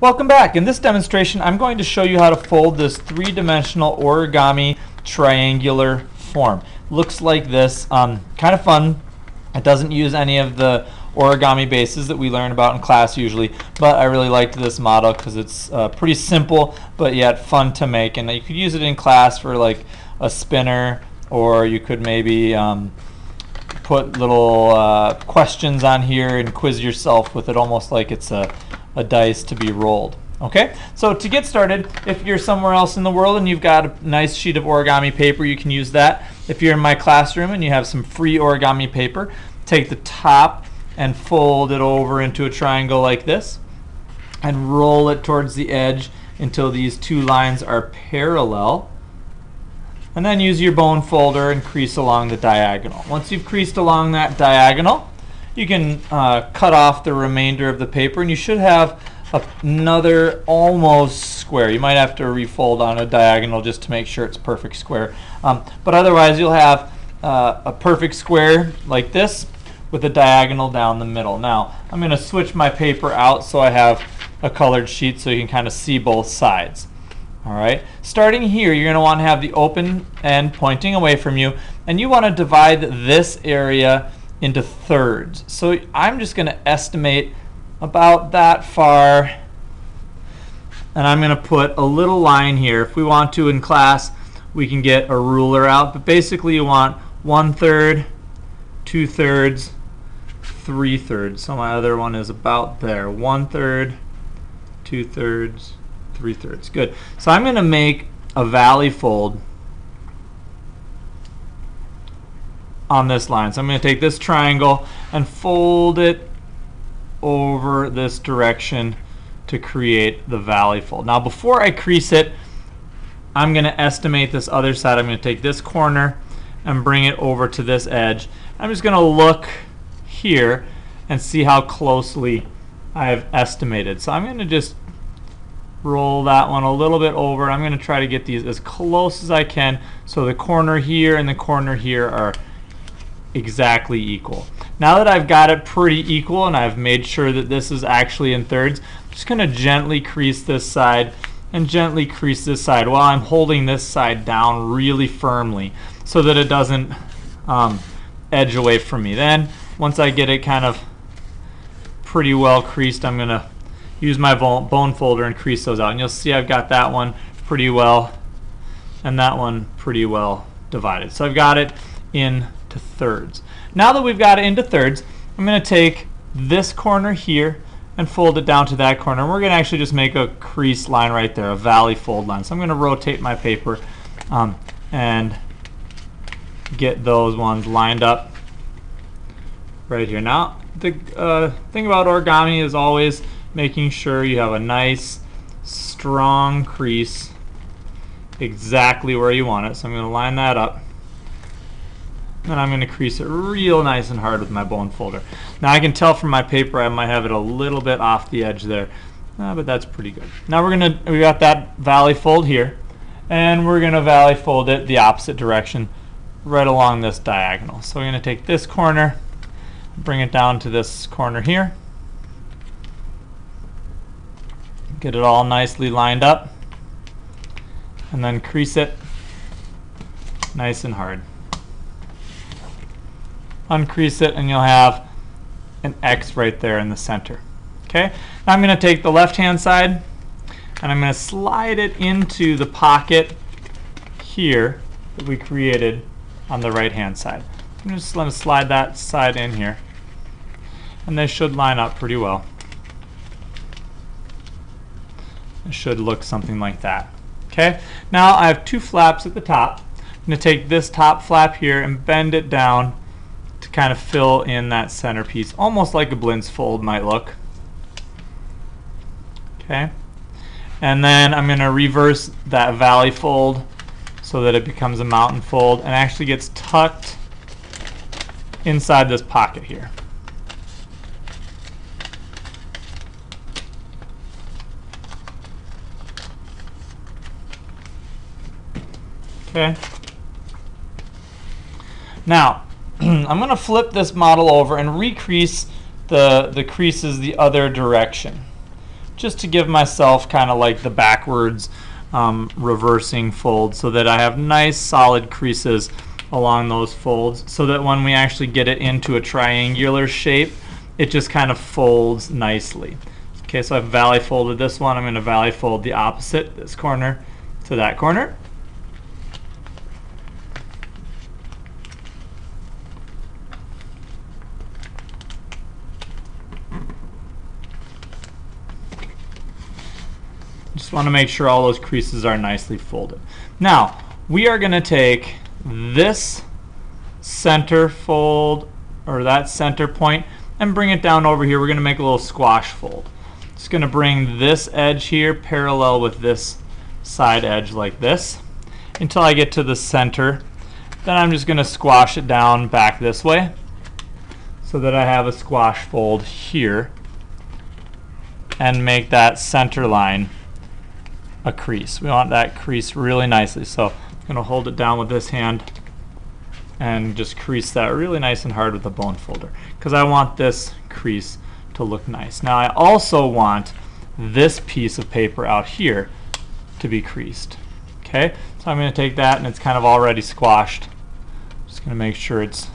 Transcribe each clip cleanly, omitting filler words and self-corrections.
Welcome back. In this demonstration, I'm going to show you how to fold this three-dimensional origami triangular form. Looks like this. Kind of fun. It doesn't use any of the origami bases that we learn about in class usually, but I really liked this model because it's pretty simple but yet fun to make, and you could use it in class for like a spinner, or you could maybe put little questions on here and quiz yourself with it, almost like it's a dice to be rolled. Okay, so to get started, if you're somewhere else in the world and you've got a nice sheet of origami paper, you can use that. If you're in my classroom and you have some free origami paper, take the top and fold it over into a triangle like this and roll it towards the edge until these two lines are parallel. And then use your bone folder and crease along the diagonal. Once you've creased along that diagonal, you can cut off the remainder of the paper, and you should have another almost square. You might have to refold on a diagonal just to make sure it's perfect square. But otherwise, you'll have a perfect square like this with a diagonal down the middle. Now, I'm going to switch my paper out so I have a colored sheet so you can kind of see both sides. All right. Starting here, you're going to want to have the open end pointing away from you, and you want to divide this area into thirds. So I'm just going to estimate about that far, and I'm going to put a little line here. If we want to in class, we can get a ruler out, but basically you want 1/3, 2/3, 3/3. So my other one is about there. 1/3, 2/3, 3/3. Good. So I'm going to make a valley fold on this line. So I'm going to take this triangle and fold it over this direction to create the valley fold. Now before I crease it, I'm going to estimate this other side. I'm going to take this corner and bring it over to this edge. I'm just going to look here and see how closely I've estimated. So I'm going to just roll that one a little bit over. I'm going to try to get these as close as I can so the corner here and the corner here are exactly equal. Now that I've got it pretty equal and I've made sure that this is actually in thirds, I'm just going to gently crease this side and gently crease this side while I'm holding this side down really firmly so that it doesn't edge away from me. Then once I get it kind of pretty well creased, I'm going to use my bone folder and crease those out. And you'll see I've got that one pretty well and that one pretty well divided. So I've got it into thirds. Now that we've got it into thirds, I'm going to take this corner here and fold it down to that corner. And we're going to actually just make a crease line right there, a valley fold line. So I'm going to rotate my paper and get those ones lined up right here. Now, the thing about origami is always making sure you have a nice, strong crease exactly where you want it. So I'm going to line that up. And I'm going to crease it real nice and hard with my bone folder. Now I can tell from my paper I might have it a little bit off the edge there, but that's pretty good. Now we got that valley fold here, and we're going to valley fold it the opposite direction right along this diagonal. So we're going to take this corner, bring it down to this corner here, get it all nicely lined up, and then crease it nice and hard. Uncrease it, and you'll have an X right there in the center. Okay. Now I'm going to take the left-hand side and I'm going to slide it into the pocket here that we created on the right-hand side. I'm just going to slide that side in here, and they should line up pretty well. It should look something like that. Okay. Now I have two flaps at the top. I'm going to take this top flap here and bend it down to kind of fill in that centerpiece, almost like a Blintz fold might look. Okay, and then I'm going to reverse that valley fold so that it becomes a mountain fold and actually gets tucked inside this pocket here. Okay. Now I'm going to flip this model over and recrease the creases the other direction, just to give myself kind of like the backwards reversing fold, so that I have nice solid creases along those folds, so that when we actually get it into a triangular shape, it just kind of folds nicely. Okay, so I've valley folded this one. I'm going to valley fold the opposite, this corner to that corner. Just want to make sure all those creases are nicely folded. Now, we are going to take this center fold, or that center point, and bring it down over here. We're going to make a little squash fold. Just going to bring this edge here parallel with this side edge like this until I get to the center. Then I'm just going to squash it down back this way so that I have a squash fold here, and make that center line a crease. We want that crease really nicely. So I'm going to hold it down with this hand and just crease that really nice and hard with the bone folder, because I want this crease to look nice. Now I also want this piece of paper out here to be creased. Okay, so I'm going to take that, and it's kind of already squashed. Just going to make sure it's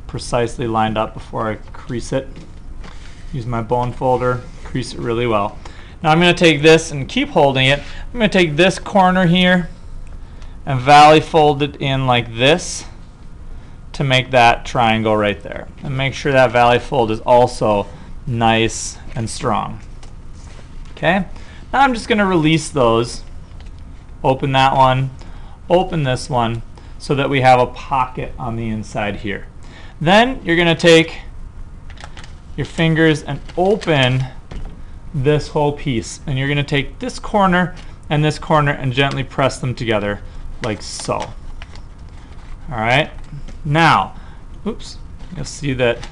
precisely lined up before I crease it. Use my bone folder, crease it really well. Now I'm going to take this and keep holding it. I'm going to take this corner here and valley fold it in like this to make that triangle right there. And make sure that valley fold is also nice and strong. Okay? Now I'm just going to release those. Open that one, open this one, so that we have a pocket on the inside here. Then you're going to take your fingers and open this whole piece, and you're going to take this corner and gently press them together like so. All right, now, oops, you'll see that,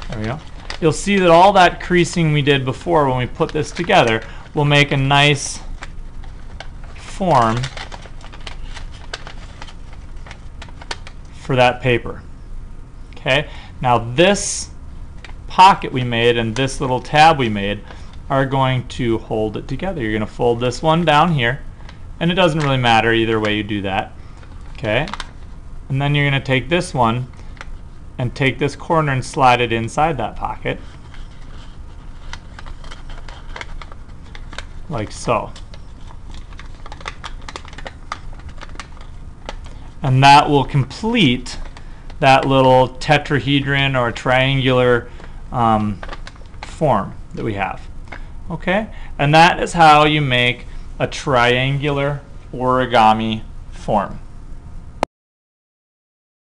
there we go. You'll see that all that creasing we did before when we put this together will make a nice form for that paper. Okay, now this pocket we made and this little tab we made are going to hold it together. You're going to fold this one down here, and it doesn't really matter either way you do that. Okay, and then you're going to take this one and take this corner and slide it inside that pocket like so. And that will complete that little tetrahedron or triangular form that we have. Okay, and that is how you make a triangular origami form.